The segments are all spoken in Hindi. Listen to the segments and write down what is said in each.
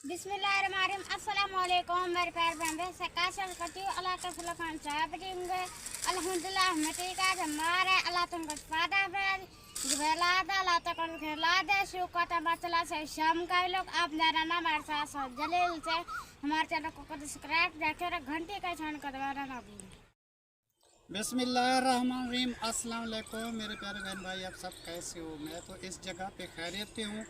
बिस्मिल्लाहिर्रहमानिर्रहीम। अस्सलाम वालेकुम मेरे प्यारे बहन से काशल करती हूँ। अल्लाह का फुलकान चाहते होंगे अल्हम्दुलिल्लाह हमें का हमारे अल्लाह तुमको फायदा है घलादा अल्लाह तक घलादा शुक्र बचला से शाम का लोग आप मेरा नाम हमारे जलील से हमारे चैनल को सब्सक्राइब रखे और घंटी का छान कर दबाना ना भूलें। बिस्मिल्लाहिर्रहमानिर्रहीम। अस्सलाम वालेकुम मेरे प्यारे बहन भाई, आप सब कैसे हो? मैं तो इस जगह पे खैरियत पे हूँ।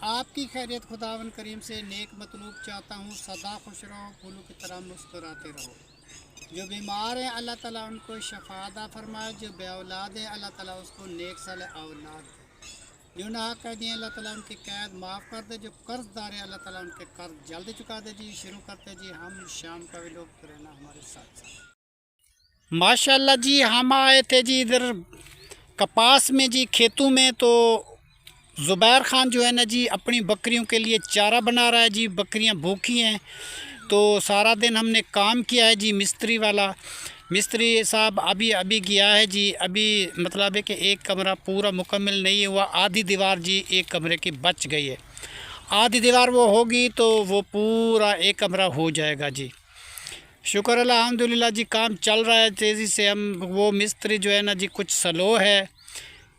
आपकी खैरियत खुदावन करीम से नेक मतलूब चाहता हूँ। सदा खुश रहो, फूलों की तरह मुस्कुराते रहो। जो बीमार हैं अल्लाह ताला उनको शफादा फरमाए, जो बे औलाद है अल्लाह ताला उसको नेक सालेह औलाद दे। जो नाहक कर दिए अल्लाह ताला उनकी कैद माफ़ कर दे। जो कर्जदार है अल्लाह ताला उनके कर्ज जल्दी चुका दे। जी शुरू करते जी हम शाम का भी लोग तो रहना हमारे साथ साथ। माशाल्लाह जी हम आए थे जी इधर कपास में जी खेतों में, तो ज़ुबैर ख़ान जो है ना जी अपनी बकरियों के लिए चारा बना रहा है जी। बकरियां भूखी हैं, तो सारा दिन हमने काम किया है जी। मिस्त्री वाला मिस्त्री साहब अभी गया है जी। अभी मतलब है कि एक कमरा पूरा मुकम्मल नहीं हुआ, आधी दीवार जी एक कमरे की बच गई है। आधी दीवार वो होगी तो वो पूरा एक कमरा हो जाएगा जी। शुक्र अल्हम्दुलिल्लाह जी, काम चल रहा है तेज़ी से। हम वो मिस्त्री जो है ना जी कुछ स्लो है,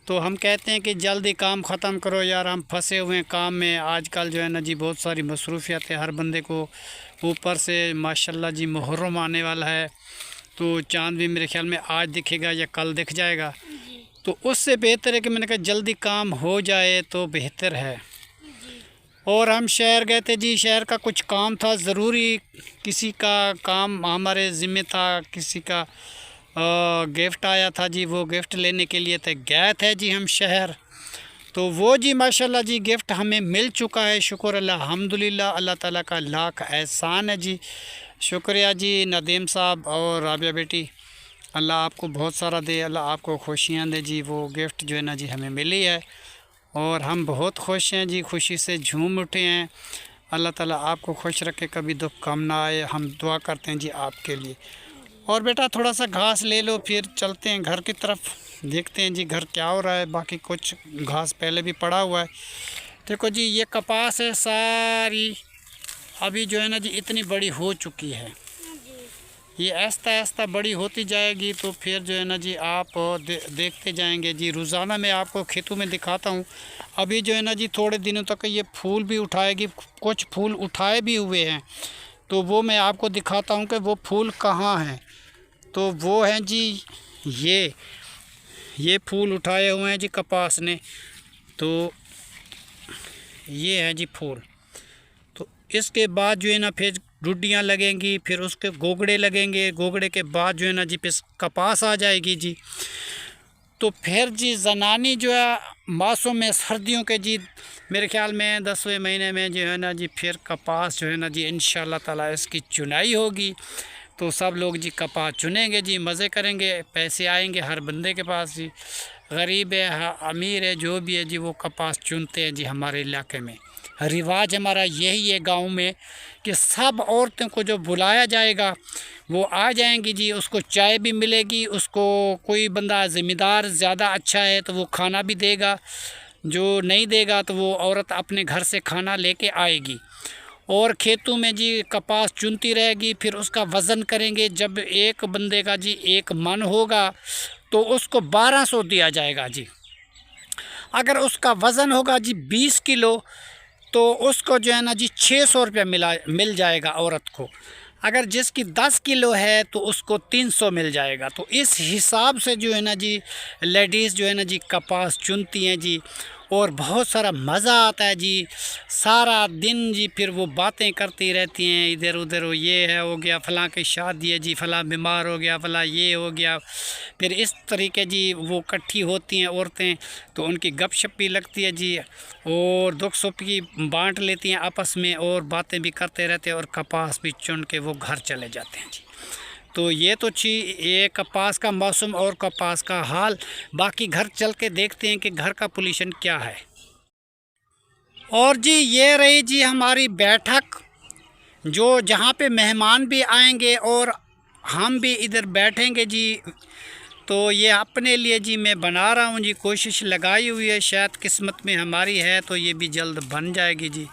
तो हम कहते हैं कि जल्दी काम ख़त्म करो यार, हम फंसे हुए हैं काम में। आजकल जो है ना जी बहुत सारी मसरूफियत है हर बंदे को। ऊपर से माशाल्लाह जी मुहर्रम आने वाला है, तो चाँद भी मेरे ख्याल में आज दिखेगा या कल दिख जाएगा। तो उससे बेहतर है कि मैंने कहा जल्दी काम हो जाए तो बेहतर है। और हम शहर गए थे जी, शहर का कुछ काम था ज़रूरी, किसी का काम हमारे ज़िम्मे था, किसी का गिफ्ट आया था जी, वो गिफ्ट लेने के लिए थे गए थे जी हम शहर। तो वो जी माशाल्लाह जी गिफ्ट हमें मिल चुका है। शुक्र अल्हम्दुलिल्लाह, अल्लाह ताला का लाख एहसान है जी। शुक्रिया जी नदीम साहब और राबिया बेटी, अल्लाह आपको बहुत सारा दे, अल्लाह आपको खुशियाँ दे जी। वो गिफ्ट जो है ना जी हमें मिली है और हम बहुत खुश हैं जी, खुशी से झूम उठे हैं। अल्लाह ताला आपको खुश रखे, कभी दुख कम ना आए, हम दुआ करते हैं जी आपके लिए। और बेटा थोड़ा सा घास ले लो, फिर चलते हैं घर की तरफ, देखते हैं जी घर क्या हो रहा है। बाकी कुछ घास पहले भी पड़ा हुआ है। देखो जी ये कपास है सारी, अभी जो है ना जी इतनी बड़ी हो चुकी है। ये आहिस्ता आहिस्ता बड़ी होती जाएगी, तो फिर जो है ना जी आप देखते जाएंगे जी। रोज़ाना मैं आपको खेतों में दिखाता हूँ। अभी जो है ना जी थोड़े दिनों तक ये फूल भी उठाएगी, कुछ फूल उठाए भी हुए हैं, तो वो मैं आपको दिखाता हूँ कि वो फूल कहाँ हैं। तो वो हैं जी ये फूल उठाए हुए हैं जी कपास ने, तो ये हैं जी फूल। तो इसके बाद जो है ना फिर डुडियाँ लगेंगी, फिर उसके गोगड़े लगेंगे, गोगड़े के बाद जो है ना जी फिर कपास आ जाएगी जी। तो फिर जी जनानी जो है मासों में सर्दियों के जी मेरे ख्याल में 10वें महीने में जो है ना जी फिर कपास जो है ना जी इंशाल्लाह ताला इसकी चुनाई होगी। तो सब लोग जी कपास चुनेंगे जी, मज़े करेंगे, पैसे आएंगे हर बंदे के पास जी। गरीब है अमीर है जो भी है जी वो कपास चुनते हैं जी। हमारे इलाके में रिवाज हमारा यही है गांव में कि सब औरतों को जो बुलाया जाएगा वो आ जाएंगी जी। उसको चाय भी मिलेगी, उसको कोई बंदा ज़िम्मेदार ज़्यादा अच्छा है तो वो खाना भी देगा, जो नहीं देगा तो वो औरत अपने घर से खाना लेके आएगी। और खेतों में जी कपास चुनती रहेगी, फिर उसका वज़न करेंगे। जब एक बंदे का जी एक मन होगा तो उसको 1200 दिया जाएगा जी। अगर उसका वज़न होगा जी 20 किलो तो उसको जो है ना जी 600 रुपये मिल जाएगा औरत को। अगर जिसकी 10 किलो है तो उसको 300 मिल जाएगा। तो इस हिसाब से जो है ना जी लेडीज़ जो है ना जी कपास चुनती हैं जी, और बहुत सारा मज़ा आता है जी। सारा दिन जी फिर वो बातें करती रहती हैं इधर उधर, ये है हो गया फ़लाँ की शादी है जी, फ़लाँ बीमार हो गया, फ़लाँ ये हो गया। फिर इस तरीके जी वो इकट्ठी होती हैं औरतें, तो उनकी गपशप भी लगती है जी, और दुख सुख की बांट लेती हैं आपस में, और बातें भी करते रहते हैं, और कपास भी चुन के वो घर चले जाते हैं जी। तो ये तो ये कपास का मौसम और कपास का हाल। बाकी घर चल के देखते हैं कि घर का पोल्यूशन क्या है। और जी ये रही जी हमारी बैठक, जो जहाँ पे मेहमान भी आएंगे और हम भी इधर बैठेंगे जी। तो ये अपने लिए जी मैं बना रहा हूँ जी, कोशिश लगाई हुई है, शायद किस्मत में हमारी है तो ये भी जल्द बन जाएगी जी।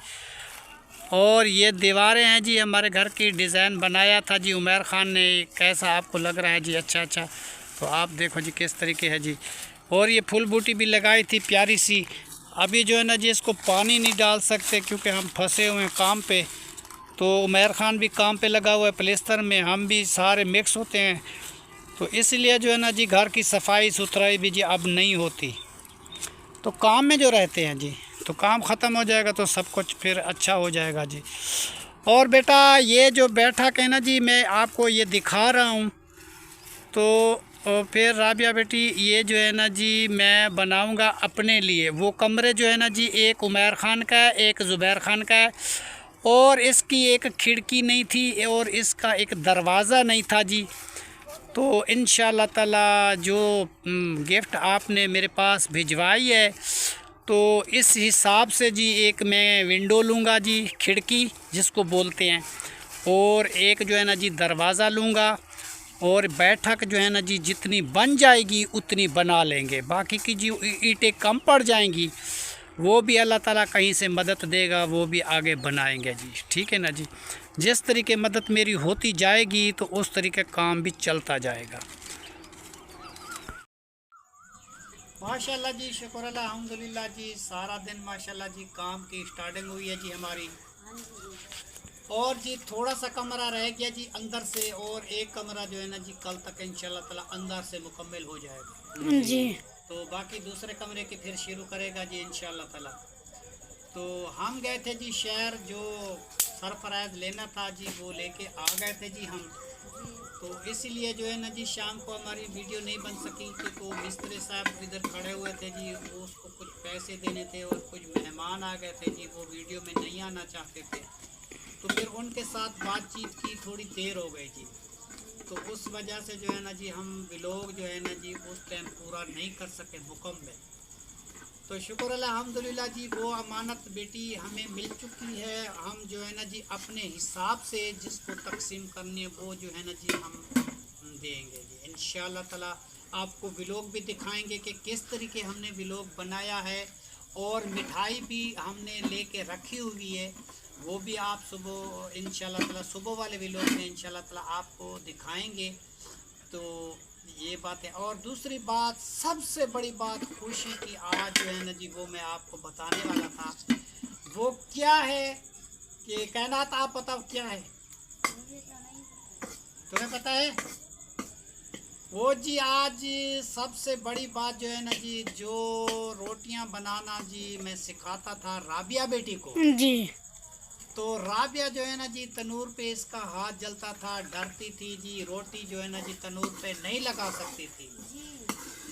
और ये दीवारें हैं जी, हमारे घर की डिज़ाइन बनाया था जी उमर ख़ान ने। कैसा आपको लग रहा है जी? अच्छा, तो आप देखो जी किस तरीके है जी। और ये फूल बूटी भी लगाई थी प्यारी सी। अभी जो है ना जी इसको पानी नहीं डाल सकते क्योंकि हम फंसे हुए हैं काम पे। तो उमर ख़ान भी काम पे लगा हुआ है प्लेस्तर में, हम भी सारे मिक्स होते हैं। तो इसलिए जो है ना जी घर की सफाई सुथराई भी जी अब नहीं होती। तो काम में जो रहते हैं जी, तो काम ख़त्म हो जाएगा तो सब कुछ फिर अच्छा हो जाएगा जी। और बेटा ये जो बैठक है ना जी, मैं आपको ये दिखा रहा हूँ। तो फिर राबिया बेटी ये जो है ना जी मैं बनाऊँगा अपने लिए। वो कमरे जो है ना जी, एक उमर ख़ान का है, एक ज़ुबैर ख़ान का है। और इसकी एक खिड़की नहीं थी और इसका एक दरवाज़ा नहीं था जी। तो इंशाअल्लाह ताला जो गिफ्ट आपने मेरे पास भिजवाई है, तो इस हिसाब से जी एक मैं विंडो लूँगा जी, खिड़की जिसको बोलते हैं। और एक जो है ना जी दरवाज़ा लूँगा। और बैठक जो है ना जी जितनी बन जाएगी उतनी बना लेंगे। बाकी की जी ईंटें कम पड़ जाएंगी, वो भी अल्लाह ताला कहीं से मदद देगा, वो भी आगे बनाएंगे जी। ठीक है ना जी। जिस तरीके मदद मेरी होती जाएगी तो उस तरीके काम भी चलता जाएगा। माशाल्लाह जी, शुक्र अल्हम्दुलिल्लाह जी। सारा दिन माशाल्लाह जी काम की स्टार्टिंग हुई है जी हमारी। और जी थोड़ा सा कमरा रह गया जी अंदर से, और एक कमरा जो है ना जी कल तक इंशाल्लाह ताला अंदर से मुकम्मल हो जाएगा जी। तो बाकी दूसरे कमरे की फिर शुरू करेगा जी इंशाल्लाह ताला। तो हम गए थे जी शहर, जो सरफराज लेना था जी वो लेके आ गए थे जी हम। तो इसीलिए जो है ना जी शाम को हमारी वीडियो नहीं बन सकी थी। तो मिस्त्री साहब इधर खड़े हुए थे जी, वो उसको कुछ पैसे देने थे और कुछ मेहमान आ गए थे जी, वो वीडियो में नहीं आना चाहते थे। तो फिर उनके साथ बातचीत की, थोड़ी देर हो गई जी। तो उस वजह से जो है ना जी हम व्लॉग जो है ना जी उस टाइम पूरा नहीं कर सके मुकम्मल। तो शुक्र अल्हम्दुलिल्लाह जी, वो अमानत बेटी हमें मिल चुकी है। हम जो है ना जी अपने हिसाब से जिसको तकसीम करनी है वो जो है ना जी हम देंगे जी इंशाअल्लाह ताला। आपको व्लॉग भी दिखाएंगे कि किस तरीके हमने व्लॉग बनाया है। और मिठाई भी हमने लेके रखी हुई है, वो भी आप सुबह इंशाल्लाह ताला सुबह वाले व्लॉग में इंशाल्लाह ताला आपको दिखाएंगे। तो ये बात है। और दूसरी बात, सबसे बड़ी बात खुशी की आज जो है ना जी वो मैं आपको बताने वाला था। वो क्या है कि कायनात, आप बताओ क्या है? तुम्हें पता है? वो जी आज सबसे बड़ी बात जो है ना जी, जो रोटियां बनाना जी मैं सिखाता था राबिया बेटी को जी। तो राबिया जो है ना जी तनूर पे इसका हाथ जलता था, डरती थी जी, रोटी जो है ना जी तनूर पे नहीं लगा सकती थी।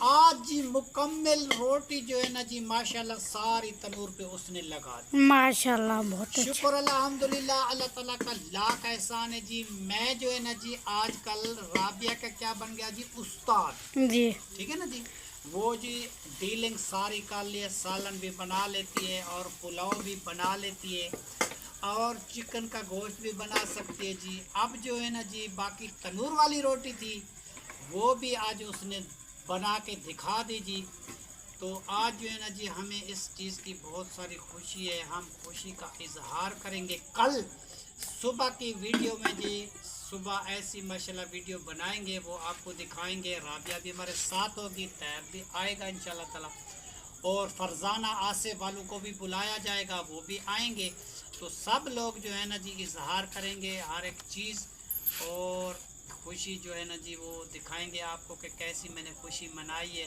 आज जी मुकम्मल रोटी जो है ना जी माशाल्लाह सारी तनूर पे उसने लगा दी। माशाल्लाह, बहुत अच्छा। शुक्र अल्हम्दुलिल्लाह, अल्लाह ताला का लाख एहसान है जी। मैं जो है ना जी आजकल राबिया का क्या बन गया जी, उस्ताद जी। ठीक है ना जी। वो जी डीलिंग सारी कर लिए, सालन भी बना लेती है और पुलाव भी बना लेती है और चिकन का गोश्त भी बना सकती है जी। अब जो है ना जी बाकी तनूर वाली रोटी थी वो भी आज उसने बना के दिखा दी जी। तो आज जो है ना जी हमें इस चीज़ की बहुत सारी खुशी है। हम खुशी का इजहार करेंगे कल सुबह की वीडियो में जी। सुबह ऐसी माशाल्लाह वीडियो बनाएंगे, वो आपको दिखाएंगे। राबिया भी हमारे साथ होगी, तैब भी आएगा इंशाल्लाह ताला। और फरजाना आसे वालों को भी बुलाया जाएगा, वो भी आएंगे। तो सब लोग जो है ना जी इजहार करेंगे हर एक चीज़, और खुशी जो है ना जी वो दिखाएंगे आपको कि कैसी मैंने खुशी मनाई है।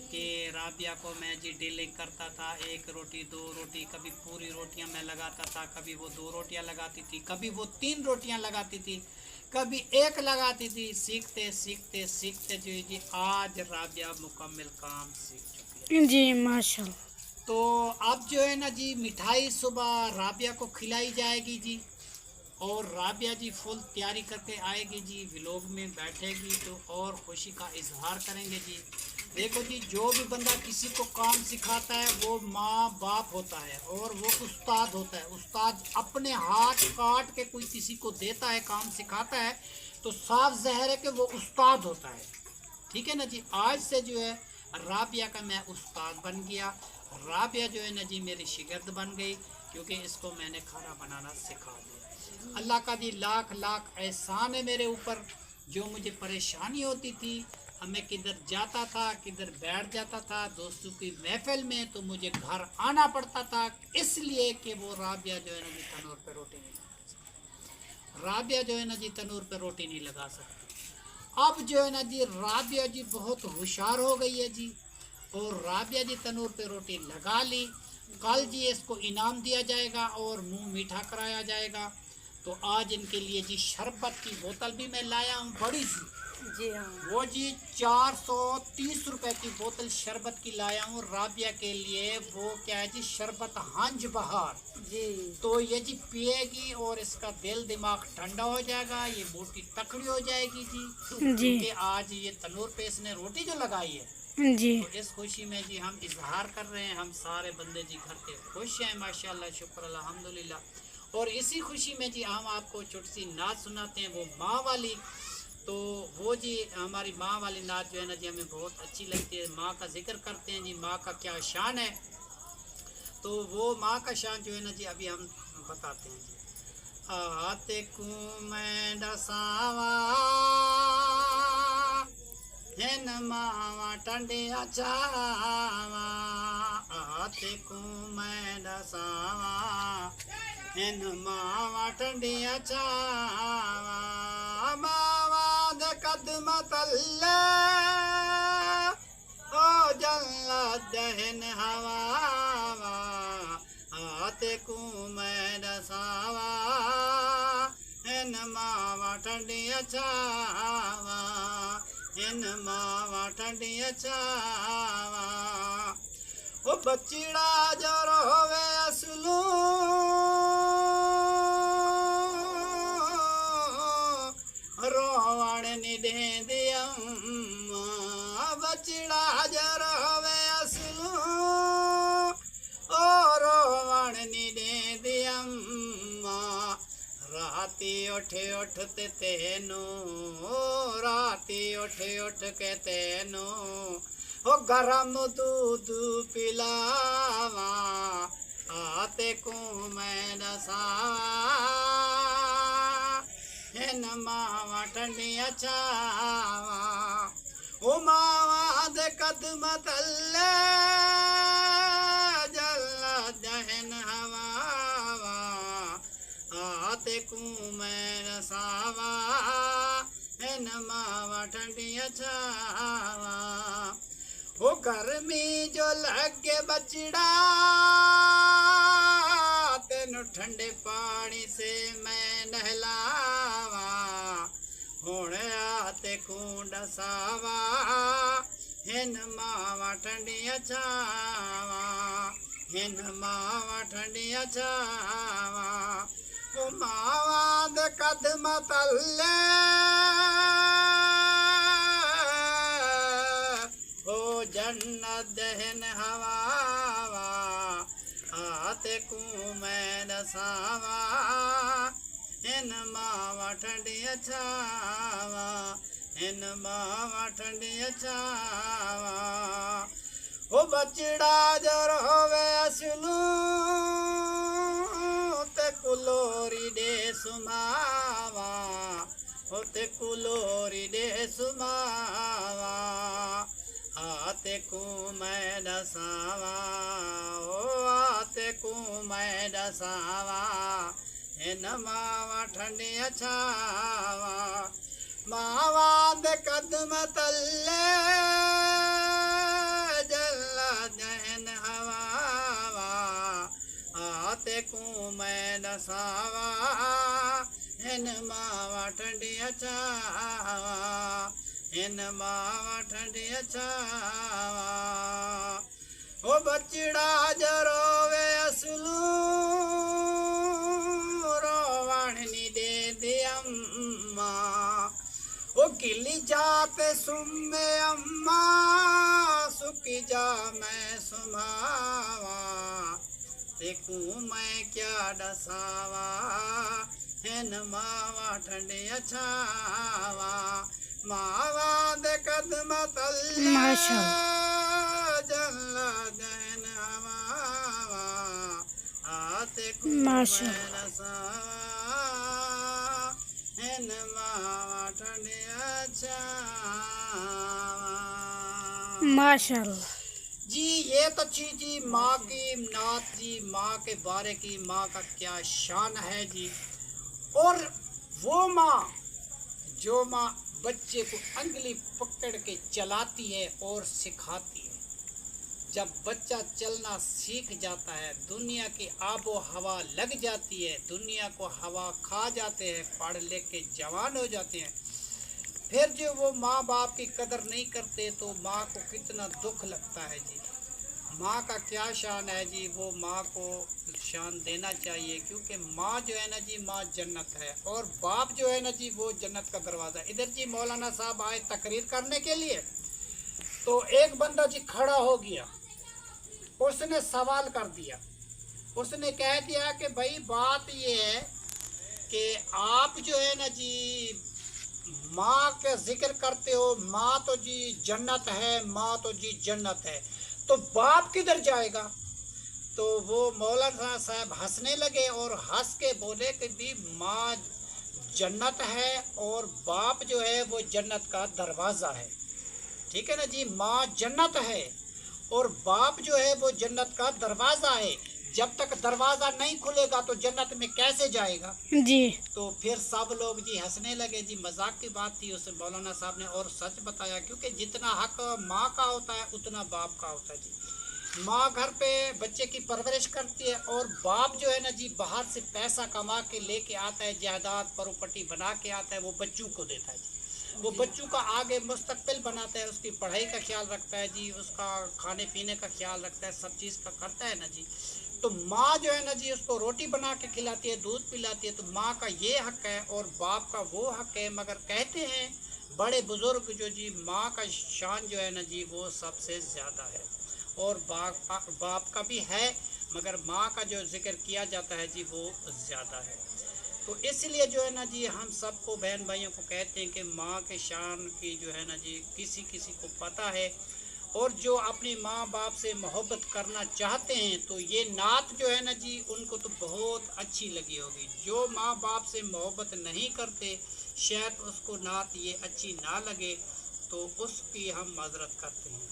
कि राबिया को मैं जी डीलिंग करता था, एक रोटी दो रोटी, कभी पूरी रोटियां मैं लगाता था, कभी वो 2 रोटियां लगाती थी, कभी वो 3 रोटियां लगाती थी, कभी 1 लगाती थी। सीखते सीखते सीखते जो जी आज राबिया मुकम्मल काम सीख चुकी है जी माशाल्लाह। तो अब जो है ना जी मिठाई सुबह राबिया को खिलाई जाएगी जी। और राबिया जी फुल तैयारी करके आएगी जी, व्लॉग में बैठेगी तो और खुशी का इजहार करेंगे जी। देखो जी, जो भी बंदा किसी को काम सिखाता है वो माँ बाप होता है और वो उस्ताद होता है। उस्ताद अपने हाथ काट के कोई किसी को देता है, काम सिखाता है, तो साफ ज़ाहिर है कि वो उस्ताद होता है। ठीक है ना जी। आज से जो है राबिया का मैं उस्ताद बन गया, राबिया जो है ना जी मेरी शिगिर्द बन गई। क्योंकि इसको मैंने खाना बनाना सिखा दिया। अल्लाह का दी लाख लाख एहसान है मेरे ऊपर। जो मुझे परेशानी होती थी, मैं किधर जाता था, किधर बैठ जाता था दोस्तों की महफिल में, तो मुझे घर आना पड़ता था, इसलिए कि वो राबिया जो है ना जी तनूर पे रोटी नहीं लगा सकती। राबिया जो है ना जी तनूर पे रोटी नहीं लगा सकती। अब जो है ना जी राबिया जी बहुत होशियार हो गई है जी, और राबिया जी तनूर पे रोटी लगा ली। कल जी इसको इनाम दिया जाएगा और मुंह मीठा कराया जाएगा। तो आज इनके लिए जी शरबत की बोतल भी मैं लाया हूँ, बड़ी सी जी हाँ। वो जी 430 रुपए की बोतल शरबत की लाया हूँ राबिया के लिए। वो क्या है जी, शरबत हंज बहार जी। तो ये जी पिएगी और इसका दिल दिमाग ठंडा हो जाएगा, ये मोटी तकड़ी हो जाएगी जी। क्योंकि आज ये तनूर पे इसने रोटी जो लगाई है जी। तो इस खुशी में जी हम इजहार कर रहे हैं, हम सारे बंदे जी घर के खुश हैं माशाल्लाह, शुक्र अल्हम्दुलिल्लाह। और इसी खुशी में जी हम आपको छोटी सी नात सुनाते हैं, वो माँ वाली। तो वो जी हमारी माँ वाली नात जो है ना जी हमें बहुत अच्छी लगती है। माँ का जिक्र करते हैं जी, माँ का क्या शान है। तो वो माँ का शान जो है ना जी अभी हम बताते हैं जी। आते को मैं डसावा हेन मावा टंडिया चावा, आते को मैं डसावा हेन मावा टंडिया चावा, मावा द कदम तल्ले ओ जल्ला दहन हवा, आते को मैं डसावा हेन मावा टंडिया चावा, इन मावा ठंडिया चावा। ओ बच्चीड़ा जो रोवे असलू रोवण निदे दियम्मा, बच्चीड़ा जो रोवे असलू ओ रोवण निदे दियम्मा, राती उठे उठते तेनो, राती उठे उठ के तेनो ओ गरम दूध पिलावा, आते को मैं नसावा हेन मावा ठंडिया चावा। ओ मावा दे कदम तल्ले जल्ला दहन हवा, आते को मैं नसावा हेन मावा ठंडिया चावा। ओ गर्मी जो लगे बचड़ा तेनु ठंडे पानी से मैं नहलावा, होने आते को डसावा हेन मावा ठंडिया चावा, हेन मावा ठंडिया चावा। ओ मावा दे कदम तल्ले ओ जन्नत दहन हवा, आते को मैं नसावा इन मावा ठंडिया चावा, इन मावा ठंडिया चावा। ओ बचड़ा जो रोवे असलू ते कुलोरी दे सुमावा, ओ ते कुलोरी दे सुमावा, आते को मैं डसावा, ओ आते को मैं डसावा इन मावा ठंडिया चावा। मावा दे कदम तल्ले जल्ला दहन हवा, आते को मैं डसावा इन मावा ठंडिया चावा, इन मावा ठंडिया चावा। ओ बचड़ा जो रोवे असलू रोवण नी दे दियम्मा, ओ गिली जाते सुमे अम्मा सुखी जा मैं सुमावा, देखू मैं क्या डसावा हेन मावा ठंडिया चावा। मावा दे कदम तल्ले जल्ला दहन हवा, आते माशाअल्लाह माशाअल्लाह जी। ये तो चीज जी माँ की नात जी, माँ के बारे की, माँ का क्या शान है जी। और वो माँ जो माँ बच्चे को अंगली पकड़ के चलाती है और सिखाती है। जब बच्चा चलना सीख जाता है, दुनिया की आबो हवा लग जाती है, दुनिया को हवा खा जाते हैं, पढ़ लिख के जवान हो जाते हैं, फिर जो वो माँ बाप की कदर नहीं करते तो माँ को कितना दुख लगता है जी। माँ का क्या शान है जी, वो माँ को शान देना चाहिए, क्योंकि माँ जो है ना जी, माँ जन्नत है, और बाप जो है ना जी, वो जन्नत का दरवाज़ा है। इधर जी मौलाना साहब आए तकरीर करने के लिए, तो एक बंदा जी खड़ा हो गया, उसने सवाल कर दिया। उसने कह दिया कि भाई बात ये है कि आप जो है ना जी माँ का जिक्र करते हो, माँ तो जी जन्नत है, माँ तो जी जन्नत है, तो बाप किधर जाएगा? तो वो मौलाना साहब हंसने लगे और हंस के बोले कि भी माँ जन्नत है और बाप जो है वो जन्नत का दरवाज़ा है। ठीक है ना जी, माँ जन्नत है और बाप जो है वो जन्नत का दरवाज़ा है। जब तक दरवाज़ा नहीं खुलेगा तो जन्नत में कैसे जाएगा जी। तो फिर सब लोग जी हंसने लगे जी। मजाक की बात थी उस मौलाना साहब ने, और सच बताया, क्योंकि जितना हक माँ का होता है उतना बाप का होता है जी। माँ घर पे बच्चे की परवरिश करती है और बाप जो है ना जी बाहर से पैसा कमा के लेके आता है, जायदाद प्रॉपर्टी बना के आता है, वो बच्चों को देता है जी। वो बच्चों का आगे मुस्तकबिल बनाता है, उसकी पढ़ाई का ख्याल रखता है जी, उसका खाने पीने का ख्याल रखता है, सब चीज़ का करता है ना जी। तो माँ जो है ना जी उसको रोटी बना के खिलाती है, दूध पिलाती है, तो माँ का ये हक है और बाप का वो हक है। मगर कहते हैं बड़े बुजुर्ग जो जी, माँ का शान जो है ना जी वो सबसे ज़्यादा है, और बाप का भी है, मगर माँ का जो जिक्र किया जाता है जी वो ज़्यादा है। तो इसलिए जो है ना जी हम सबको, बहन भाइयों को कहते हैं कि माँ के शान की जो है ना जी किसी किसी को पता है, और जो अपनी माँ बाप से मोहब्बत करना चाहते हैं तो ये नात जो है ना जी उनको तो बहुत अच्छी लगी होगी। जो माँ बाप से मोहब्बत नहीं करते शायद उसको नात ये अच्छी ना लगे, तो उसकी हम माजरत करते हैं।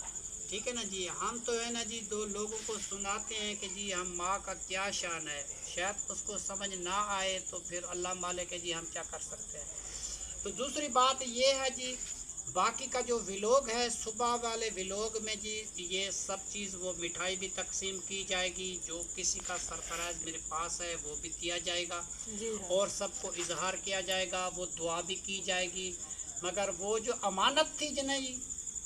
ठीक है ना जी। हम तो है ना जी दो लोगों को सुनाते हैं कि जी हम माँ का क्या शान है, शायद उसको समझ ना आए तो फिर अल्लाह मालिक है जी, हम क्या कर सकते हैं। तो दूसरी बात ये है जी, बाकी का जो विलोग है, सुबह वाले विलोग में जी ये सब चीज़, वो मिठाई भी तकसीम की जाएगी, जो किसी का सरफराज मेरे पास है वो भी दिया जाएगा और सबको इजहार किया जाएगा, वो दुआ भी की जाएगी। मगर वो जो अमानत थी जी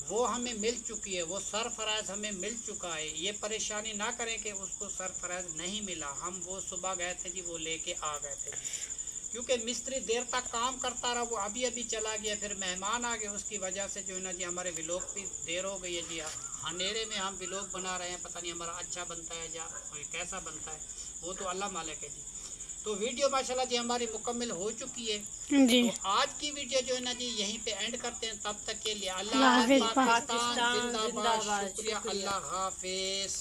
वो हमें मिल चुकी है, वो सरफराज हमें मिल चुका है। ये परेशानी ना करें कि उसको सरफराज नहीं मिला, हम वो सुबह गए थे जी, वो लेके आ गए थे, क्योंकि मिस्त्री देर तक काम करता रहा, वो अभी अभी चला गया, फिर मेहमान आ गए, उसकी वजह से जो है ना जी हमारे व्लॉग भी देर हो गई है जी। अंधेरे में हम व्लॉग बना रहे हैं, पता नहीं हमारा अच्छा बनता है या कैसा बनता है, वो तो अल्लाह मालिक है जी। तो वीडियो माशाल्लाह जी हमारी मुकम्मल हो चुकी है जी। तो आज की वीडियो जो है ना जी यहीं पे एंड करते हैं। तब तक के लिए अल्लाह हाफिज़। पाकिस्तान जिंदाबाद, शुक्रिया, अल्लाह हाफिज़।